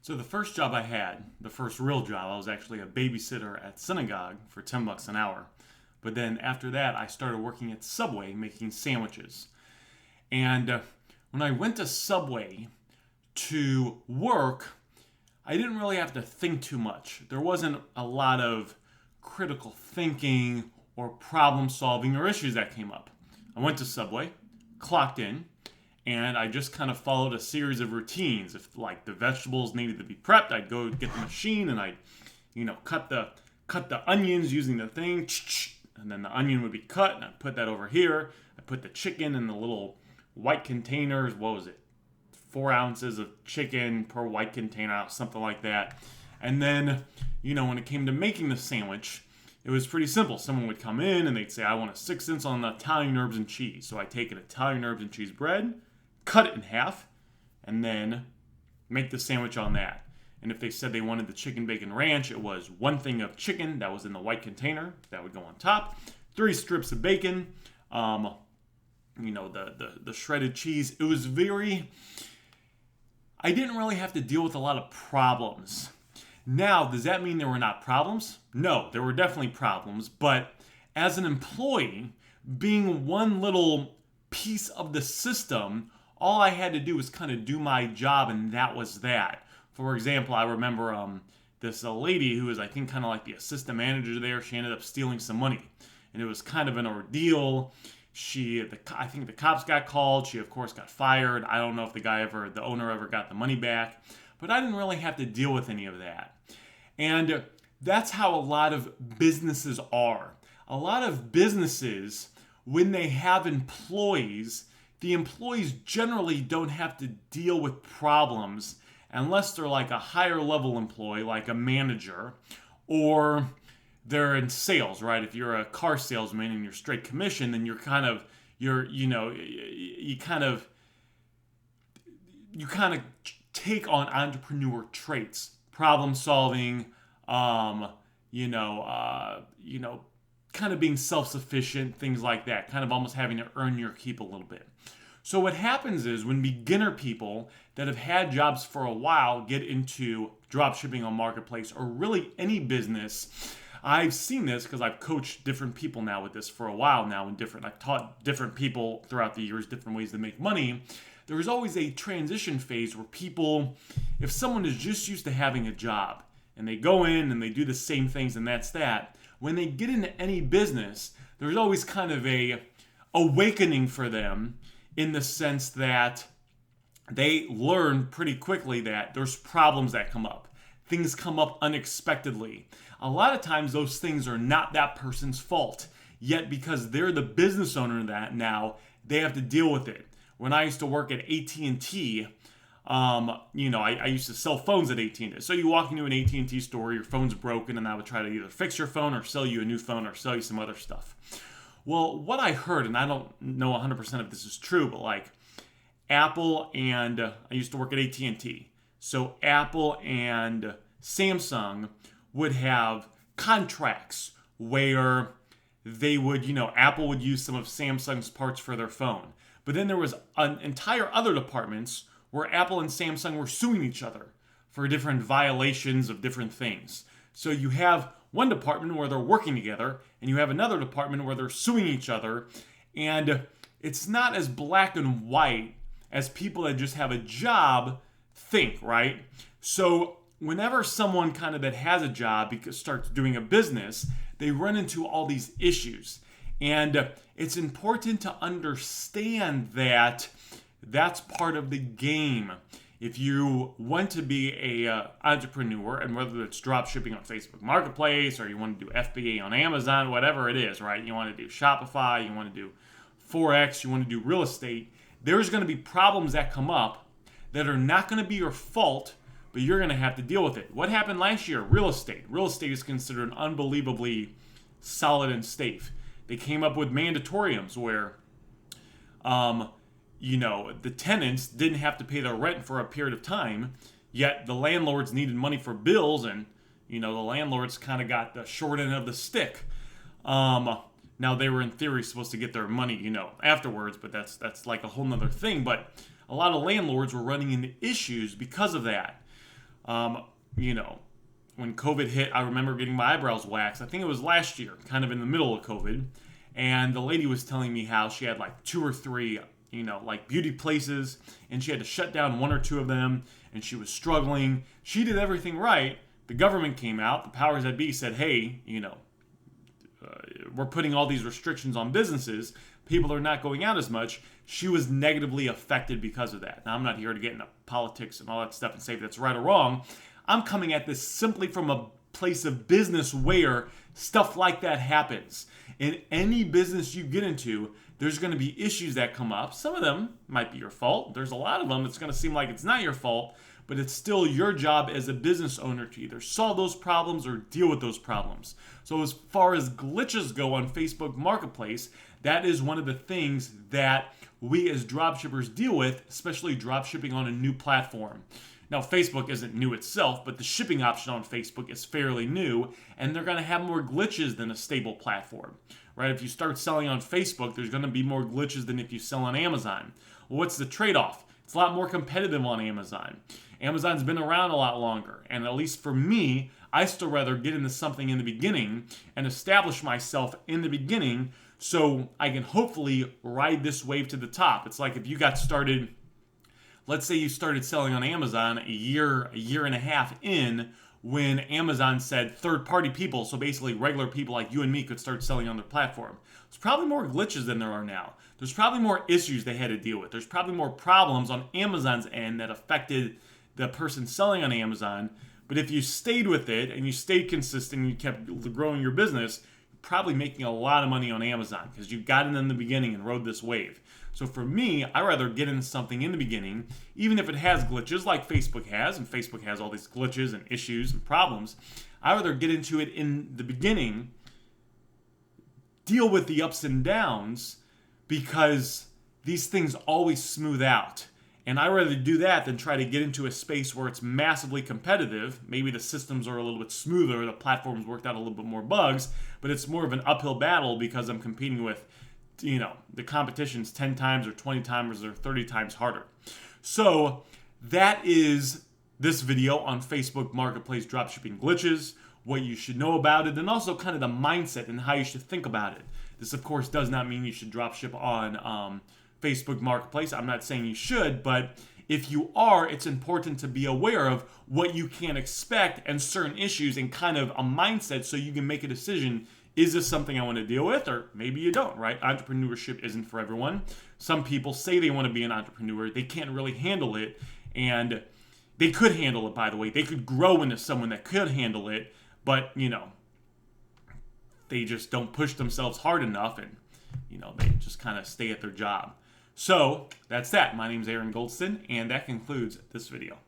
So the first job I had, the first real job, I was actually a babysitter at synagogue for $10 an hour. But then after that, I started working at Subway making sandwiches. And when I went to Subway to work, I didn't really have to think too much. There wasn't a lot of critical thinking or problem solving or issues that came up. I went to Subway, clocked in, and I just kind of followed a series of routines. If like the vegetables needed to be prepped, I'd go get the machine and I'd, cut the onions using the thing, and then the onion would be cut, and I'd put that over here. I put the chicken in the little white containers. What was it? 4 ounces of chicken per white container, something like that. And then, when it came to making the sandwich, it was pretty simple. Someone would come in and they'd say, I want a 6-inch on the Italian herbs and cheese. So I take an Italian herbs and cheese bread, cut it in half, and then make the sandwich on that. And if they said they wanted the chicken bacon ranch, it was 1 thing of chicken that was in the white container that would go on top, 3 strips of bacon, the shredded cheese. It was I didn't really have to deal with a lot of problems. Now, does that mean there were not problems? No, there were definitely problems, but as an employee, being one little piece of the system, all I had to do was kind of do my job, and that was that. For example, I remember this lady who was, I think, kind of like the assistant manager there. She ended up stealing some money, and it was kind of an ordeal. I think the cops got called. She, of course, got fired. I don't know if the owner ever got the money back, but I didn't really have to deal with any of that. And that's how a lot of businesses are. A lot of businesses, when they have employees, the employees generally don't have to deal with problems unless they're like a higher level employee, like a manager, or they're in sales, right? If you're a car salesman and you're straight commission, then you kind of take on entrepreneur traits, problem solving, kind of being self-sufficient, things like that, kind of almost having to earn your keep a little bit. So what happens is when beginner people that have had jobs for a while get into dropshipping on Marketplace or really any business, I've seen this because I've coached different people now with this for a while now, I've taught different people throughout the years different ways to make money. There is always a transition phase where people, if someone is just used to having a job and they go in and they do the same things and that's that, when they get into any business, there's always kind of a awakening for them in the sense that they learn pretty quickly that there's problems that come up. Things come up unexpectedly. A lot of times those things are not that person's fault, yet because they're the business owner of that now, they have to deal with it. When I used to work at AT&T, I used to sell phones at AT&T. So you walk into an AT&T store, your phone's broken, and I would try to either fix your phone or sell you a new phone or sell you some other stuff. Well, what I heard, and I don't know 100% if this is true, but like Apple and I used to work at AT&T. So Apple and Samsung would have contracts where they would, Apple would use some of Samsung's parts for their phone. But then there was an entire other departments where Apple and Samsung were suing each other for different violations of different things. So you have one department where they're working together, and you have another department where they're suing each other. And it's not as black and white as people that just have a job think, right? So whenever someone kind of that has a job starts doing a business, they run into all these issues. And it's important to understand that that's part of the game. If you want to be a entrepreneur, and whether it's drop shipping on Facebook Marketplace or you want to do FBA on Amazon, whatever it is, right? You want to do Shopify, you want to do Forex, you want to do real estate, there's going to be problems that come up that are not going to be your fault, but you're going to have to deal with it. What happened last year? Real estate. Real estate is considered unbelievably solid and safe. They came up with mandatoriums where the tenants didn't have to pay their rent for a period of time, yet the landlords needed money for bills, and the landlords kind of got the short end of the stick. Now they were in theory supposed to get their money, afterwards, but that's like a whole nother thing. But a lot of landlords were running into issues because of that. You know, when COVID hit, I remember getting my eyebrows waxed. I think it was last year, kind of in the middle of COVID. And the lady was telling me how she had like 2 or 3, like beauty places, and she had to shut down 1 or 2 of them, and she was struggling. She did everything right. The government came out, the powers that be said, hey, we're putting all these restrictions on businesses. People are not going out as much. She was negatively affected because of that. Now, I'm not here to get into politics and all that stuff and say if that's right or wrong. I'm coming at this simply from a place of business where stuff like that happens. In any business you get into, there's going to be issues that come up. Some of them might be your fault. There's a lot of them that's going to seem like it's not your fault, but it's still your job as a business owner to either solve those problems or deal with those problems. So as far as glitches go on Facebook Marketplace, that is one of the things that we as dropshippers deal with, especially dropshipping on a new platform. Now, Facebook isn't new itself, but the shipping option on Facebook is fairly new, and they're going to have more glitches than a stable platform, right? If you start selling on Facebook, there's going to be more glitches than if you sell on Amazon. Well, what's the trade-off? It's a lot more competitive on Amazon. Amazon's been around a lot longer, and at least for me, I still rather get into something in the beginning and establish myself in the beginning so I can hopefully ride this wave to the top. It's like if you got started, let's say you started selling on Amazon a year and a half in, when Amazon said third-party people, so basically regular people like you and me, could start selling on their platform. There's probably more glitches than there are now. There's probably more issues they had to deal with. There's probably more problems on Amazon's end that affected the person selling on Amazon. But if you stayed with it and you stayed consistent and you kept growing your business, you're probably making a lot of money on Amazon because you got in the beginning and rode this wave. So for me, I rather get into something in the beginning, even if it has glitches like Facebook has, and Facebook has all these glitches and issues and problems. I rather get into it in the beginning, deal with the ups and downs, because these things always smooth out. And I'd rather do that than try to get into a space where it's massively competitive. Maybe the systems are a little bit smoother, the platform's worked out a little bit more bugs, but it's more of an uphill battle because I'm competing with, the competition's 10 times or 20 times or 30 times harder. So that is this video on Facebook Marketplace dropshipping glitches, what you should know about it, and also kind of the mindset and how you should think about it. This, of course, does not mean you should dropship on Facebook Marketplace. I'm not saying you should, but if you are, it's important to be aware of what you can expect and certain issues and kind of a mindset so you can make a decision. Is this something I want to deal with? Or maybe you don't, right? Entrepreneurship isn't for everyone. Some people say they want to be an entrepreneur. They can't really handle it. And they could handle it, by the way. They could grow into someone that could handle it. But, they just don't push themselves hard enough. And, they just kind of stay at their job. So that's that. My name is Aaron Goldsten. And that concludes this video.